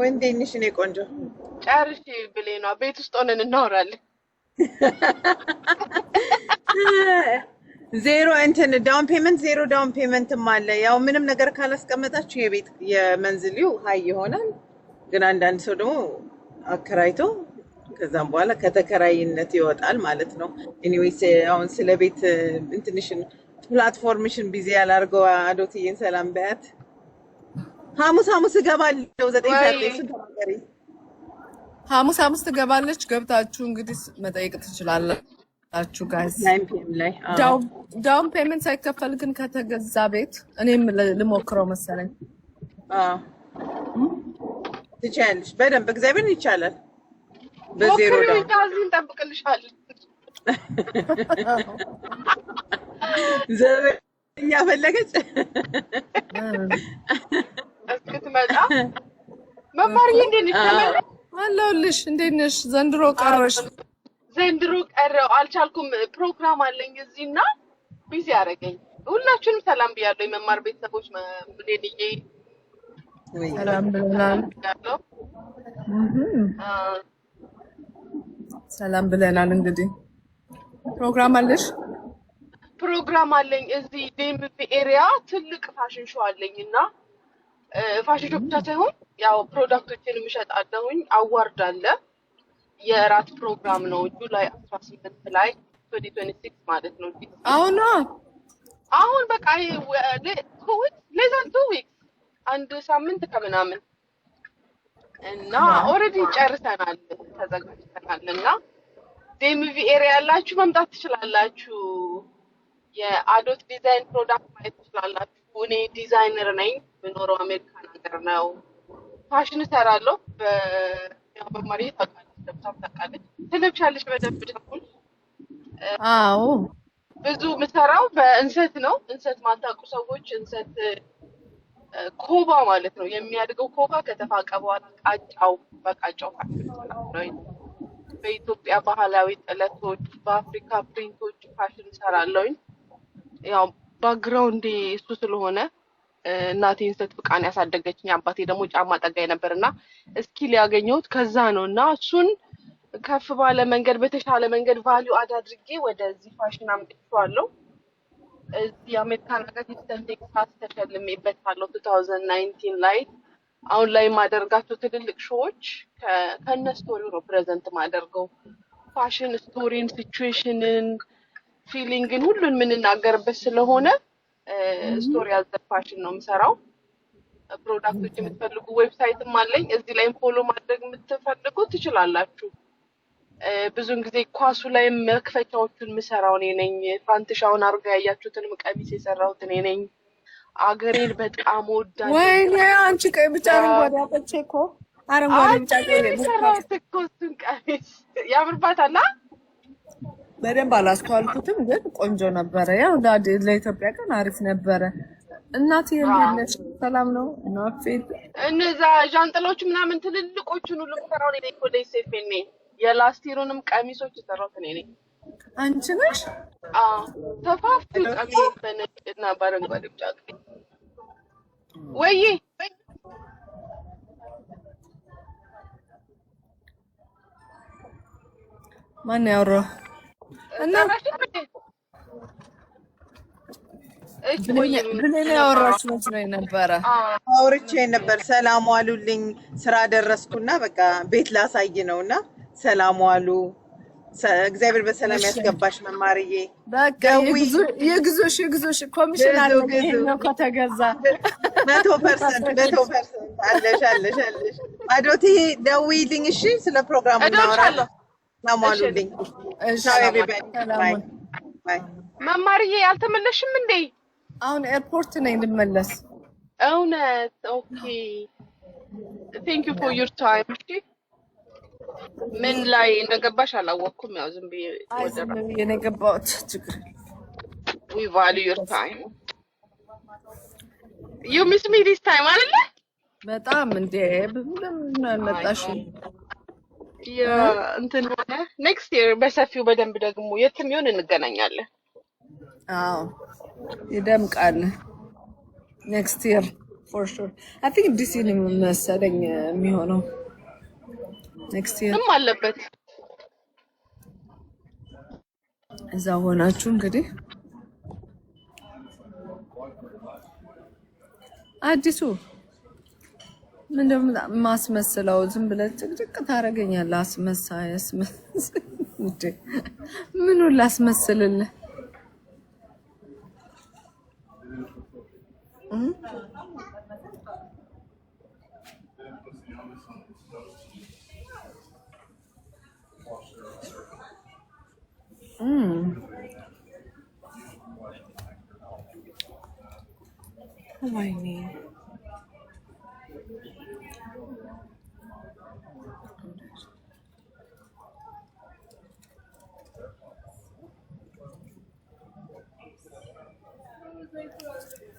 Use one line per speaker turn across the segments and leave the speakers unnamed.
ወንዴንሽ እኔ ቆንጆ
ጨርሼ ብሌኗ ቤት ውስጥ ሆነን እናወራለን።
ዜሮ እንትን ዳውን ፔመንት ዜሮ ዳውን ፔመንትም አለ። ያው ምንም ነገር ካላስቀመጣችሁ የቤት የመንዝሊው ሀይ ይሆናል። ግን አንዳንድ ሰው ደግሞ አከራይቶ ከዛም በኋላ ከተከራይነት ይወጣል ማለት ነው። ኤኒዌይስ አሁን ስለ ቤት እንትንሽን ፕላትፎርምሽን ቢዚ ያላርገው አዶትዬን ሰላም በያት። ሐሙስ እገባለሁ 9 ሰዓት እሱን ተናገሪ።
ሐሙስ ትገባለች። ገብታችሁ እንግዲህ መጠየቅ ትችላላችሁ ጋይስ።
9 ፒኤም ላይ
ዳውን ፔመንት ሳይከፈል ግን ከተገዛ ቤት እኔም ልሞክረው መሰለኝ።
ትችያለሽ በደንብ እግዚአብሔር ይቻላል። በዜሮ ዳውን
ታዝን እንጠብቅልሻለን።
ዘበኛ ፈለገች
እስክትመጣ መማርዬ እንዴት ነሽ? ተመለስ
አለሁልሽ። እንዴት ነሽ? ዘንድሮ ቀረሽ?
ዘንድሮ ቀረው አልቻልኩም። ፕሮግራም አለኝ እዚህና ቢዚ አደረገኝ። ሁላችሁንም ሰላም ብያለሁ። የመማር ቤተሰቦች ምንድንዬ
ሰላም ብለናል። ሰላም ብለናል። እንግዲህ ፕሮግራም አለሽ?
ፕሮግራም አለኝ እዚህ ዴምቪ ኤሪያ ትልቅ ፋሽን ሾው አለኝና ፋሽን ሾው ብቻ ሳይሆን ያው ፕሮዳክቶችን እሸጣለሁኝ። አዋርድ አለ። የራት ፕሮግራም ነው ጁላይ 18 ላይ 2026 ማለት ነው። አሁን በቃ ሌዛን 2 ዊክስ አንድ ሳምንት ከምናምን እና ኦልሬዲ ጨርሰናል ተዘጋጅተናል። እና ዴምቪ ኤሪያ ያላችሁ መምጣት ትችላላችሁ። የአዶት ዲዛይን ፕሮዳክት ማየት ትችላላችሁ። እኔ ዲዛይነር ነኝ። የምኖረው አሜሪካን ሀገር ነው። ፋሽን እሰራለሁ። በመማሪ ታውቃለች፣ ለብሳም ታውቃለች። ትለብሻለች በደንብ ደግሞ።
አዎ
ብዙ የምሰራው በእንሰት ነው። እንሰት ማታውቁ ሰዎች እንሰት ኮባ ማለት ነው። የሚያድገው ኮባ ከተፋቀ በኋላ በቃጫው ፋሽን እሰራለሁ። በኢትዮጵያ ባህላዊ ጥለቶች፣ በአፍሪካ ፕሪንቶች ፋሽን እሰራለሁኝ። ያው ባክግራውንዴ እሱ ስለሆነ እናቴ እንሰት ፍቃን ያሳደገችኝ፣ አባቴ ደግሞ ጫማ ጠጋኝ ነበርና እስኪል ያገኘሁት ከዛ ነው። እና እሱን ከፍ ባለ መንገድ በተሻለ መንገድ ቫልዩ አድርጌ ወደዚህ ፋሽን አምጥቼዋለሁ። እዚህ አሜሪካን ሀገር ሂውስተን ቴክሳስ ተሸልሜበታለሁ 2019 ላይ። አሁን ላይ የማደርጋቸው ትልልቅ ሾዎች ከነ ስቶሪው ነው ፕሬዘንት ማደርገው። ፋሽን ስቶሪን፣ ሲቹዌሽንን፣ ፊሊንግን ሁሉን የምንናገርበት ስለሆነ ስቶሪ ያዘል ፋሽን ነው የምሰራው። ፕሮዳክቶች የምትፈልጉ ዌብሳይትም አለኝ። እዚህ ላይም ፎሎ ማድረግ የምትፈልጉ ትችላላችሁ። ብዙውን ጊዜ ኳሱ ላይ መክፈቻዎቹን የምሰራው እኔ ነኝ። ፋንትሻውን አርጋ ያያችሁትንም ቀሚስ የሰራሁት እኔ ነኝ። አገሬን በጣም ወዳለሁ።
ወይኔ አንቺ ቀይ ብቻ አረንጓዴ አጥቼ እኮ አረንጓዴ ብቻ
የሰራሁት እኮ እሱን ቀሚስ ያምርባታል።
በደንብ አላስተዋልኩትም፣ ግን ቆንጆ ነበረ። ያው ለኢትዮጵያ ቀን አሪፍ ነበረ። እናቴ እንዴት ነሽ? ሰላም ነው? ናፍቆት
እነዛ ዣንጥሎች ምናምን ትልልቆቹን ሁሉ የምሰራው እኔ ነኝ። ወደ ሴፌኔ የላስቲሩንም ቀሚሶች የሰራሁት እኔ ነኝ።
አንቺ ነሽ?
ተፋፍ ቀሚስ በነጭና በአረንጓዴ ብቻ ወይ
ማን ያወራው? እና ብሌን ያወራች መስሎኝ ነበረ።
አውርቼ ነበር። ሰላም ዋሉልኝ። ስራ ደረስኩና በቃ ቤት ላሳይ ነውና ሰላም ዋሉ። እግዚአብሔር በሰላም ያስገባሽ መማርዬ።
በቃ የግዞሽ ኮሚሽን አለ ነው ከተገዛ
100% አለሽ አዶቴ ደውይልኝ። እሺ ስለ ፕሮግራሙ እናወራለን። ሰላም ዋሉልኝ።
መማርዬ አልተመለሽም እንዴ?
አሁን ኤርፖርት ነኝ ልመለስ።
እውነት? ኦኬ ቴንክ ዩ ፎር ዩር ታይም። እሺ ምን ላይ እንደገባሽ አላወቅኩም። ያው ዝም ብዬ
ነው የገባሁት። ችግር
we value your time. you miss me this time አይደለ?
በጣም እንዴ ለምን አልመጣሽ?
እንትን ሆነ ኔክስት ይር በሰፊው በደንብ ደግሞ የትም ይሁን እንገናኛለን።
አዎ ይደምቃል። ኔክስት ይር for sure. I think this year መሰለኝ የሚሆነው next year
ምን አለበት
እዛ ሆናችሁ እንግዲህ አዲሱ ምንድነው ማስመስለው ዝም ብለህ ጭቅጭቅ ታረገኛለህ አስመሳይስ እንዴ ምኑን ላስመስልልህ ወይኔ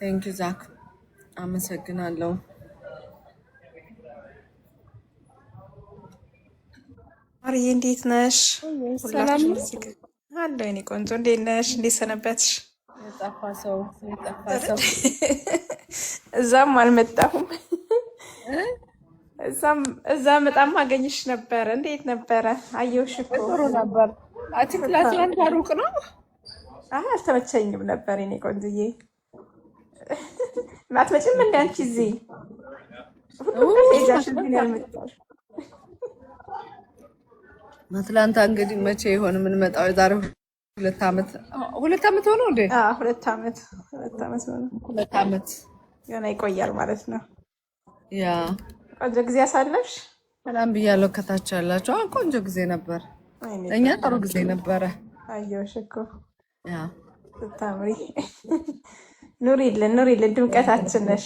ቴንክ ዩ ዛክ አመሰግናለሁ
ማርዬ እንዴት ነሽ?
ሰላም
ሁላችሁም እዚህ ጋር አለሁ። የእኔ ቆንጆ እንዴት ነሽ? እንዴት ሰነበትሽ?
የጠፋ ሰው
እዛም አልመጣሁም። እዛም በጣም አገኝሽ ነበረ። እንዴት ነበረ? አየሁሽ እኮ
ጥሩ ነበር አትክላትላንታ ሩቅ ነው
አልተመቸኝም ነበር የእኔ ቆንጆዬ። አትመጭም እንደ አንቺ እዚህ ሁሉም ከሄጃሽ እዚህ ነው ያልመጣሽ።
አትላንታ እንግዲህ መቼ ይሆን የምንመጣው የዛሬ 2 ዓመት ሆኖ እንዴ
2 ዓመት ሆነ።
2 ዓመት
ገና ይቆያል ማለት ነው።
ያ
ቆንጆ ጊዜ አሳለፍሽ?
ሰላም ብያለሁ ከታች ያላችሁ ቆንጆ ጊዜ ነበር እኛ ጥሩ ጊዜ ነበረ
አየሁሽ እኮ
ያ
ስታምሪ ኑሪልን ድምቀታችን ነሽ።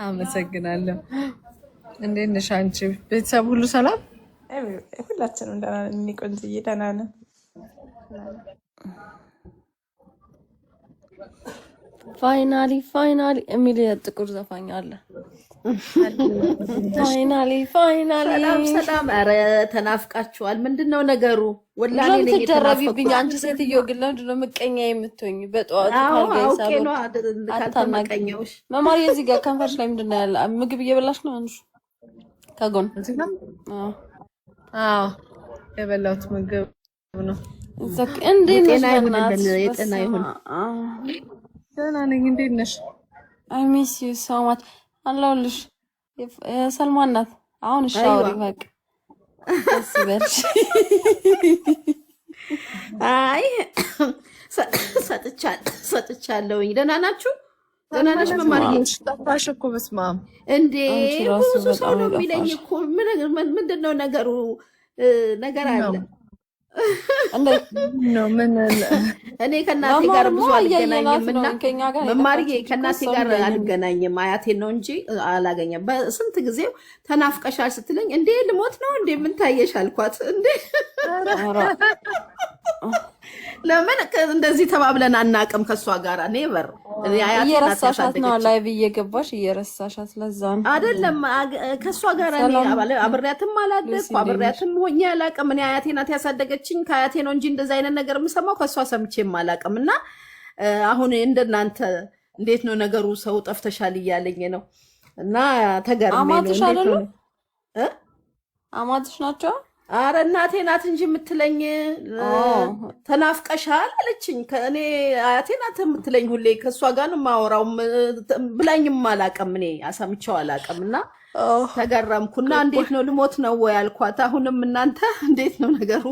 አመሰግናለሁ እንዴት ነሽ አንቺ ቤተሰብ ሁሉ ሰላም
ሁላችንም ደህና ነን እኔ ቆንጆዬ ደህና ነን
ፋይናሊ የሚል ጥቁር ዘፋኝ አለ ፋይናሊ
ሰላም ኧረ ተናፍቃችኋል ምንድነው ነገሩ ወላሂ
ለምን
ነኝ
ትደረቢብኝ አንቺ ሴትዮ ግን ለምንድነው ምቀኛ የምትሆኝ በጠዋት ካልጋይ ሳሎን
ካልተመቀኘውሽ
መማር የዚህ ጋር ከንፈርሽ ላይ ምንድነው ያለ ምግብ እየበላሽ ነው አንቺ ከጎን
አዎ የበላሁት ምግብ ነው
እንዴት ነሽ
የጤና ይሁን
ደህና ነኝ እንዴት ነሽ
አይ ሚስ ዩ ሶ ማች አለሁልሽ ሰልማን ናት አሁን ሻወሪ በቃ ደስ ይበልሽ
አይ ሰጥቻለሁኝ ደህና ናችሁ ደህና ነሽ መማርዬ
ጠፋሽ እኮ በስመ አብ
እንዴ ብዙ ሰው ነው የሚለኝ እኮ ምንድነው ነገሩ ነገር አለ
ነው ምን
እኔ ከእናቴ ጋር ብዙ አልገናኝምና መማርዬ ከእናቴ ጋር አልገናኝም አያቴን ነው እንጂ አላገኘም በስንት ጊዜው ተናፍቀሻል ስትለኝ እንዴ ልሞት ነው እንዴ ምን ታየሽ አልኳት እንዴ ለምን እንደዚህ ተባብለን አናቅም ከሷ ጋር ኔቨር
እየረሳሻት ነው ላይቭ እየገባሽ እየረሳሻት ለዛ ነው
አይደለም ከሷ ጋር እኔ አብሬያትም አላደግኩ አብሬያትም ሆኜ አላቅም እኔ አያቴ ናት ያሳደገችኝ ከአያቴ ነው እንጂ እንደዛ አይነት ነገር የምሰማው ከሷ ሰምቼም አላቅም እና አሁን እንደናንተ እንዴት ነው ነገሩ ሰው ጠፍተሻል እያለኝ ነው እና ተገርሜ ነው እንዴት ነው
አማትሽ ናቸው
አረ እናቴ ናት እንጂ የምትለኝ ተናፍቀሻል አለችኝ ከእኔ አያቴ ናት የምትለኝ ሁሌ ከሷ ጋር ነው ማወራው ብላኝም አላቀም እኔ አሳምቼው አላቀምና ተገረምኩና እንዴት ነው ልሞት ነው ወይ አልኳት አሁንም እናንተ እንዴት ነው ነገሩ